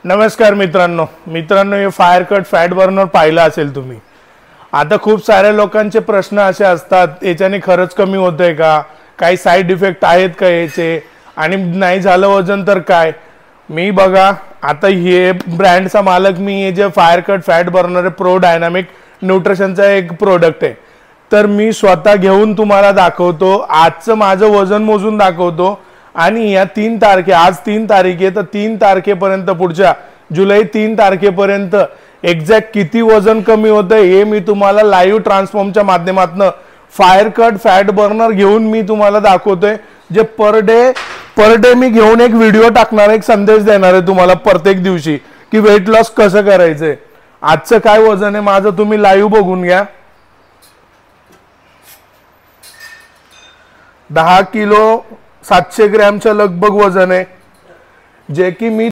नमस्कार मित्रांनो हे फायर कट फॅट बर्नर पाहिला असेल तुम्ही। आता खूप साऱ्या लोकांचे प्रश्न असे असतात, याच्याने खरंच कमी होतंय का, काही साइड इफेक्ट आहेत का याचे, आणि नाही झालं वजन तर काय। मी बघा आता हे ब्रँडचा मालक मी, हे जे फायर कट फॅट बर्नर आहे प्रो डायनामिक न्यूट्रिशनचा एक प्रोडक्ट आहे, तर मी स्वतः घेऊन तुम्हाला दाखवतो। आजचं माझं वजन मोजून दाखवतो आणि या 3 तारखे, आज 3 तारीख आहे, तर 3 तारखेपर्यंत, पुढच्या जुलै 3 तारखेपर्यंत एक्झॅक्ट किती वजन कमी होतंय हे मी तुम्हाला लाईव्ह ट्रान्सफॉर्मच्या माध्यमातून फायर कट फॅट बर्नर घेऊन मी तुम्हाला दाखवतोय। जे पर डे मी घेऊन एक व्हिडिओ टाकणार, एक संदेश देणार आहे तुम्हाला प्रत्येक दिवशी की वेट लॉस कसं करायचंय। आजचं काय वजन आहे माझं तुम्ही लाईव्ह बघून घ्या। 10 किलो 700 ग्रॅमचं लगभग वजन आहे, जे की मी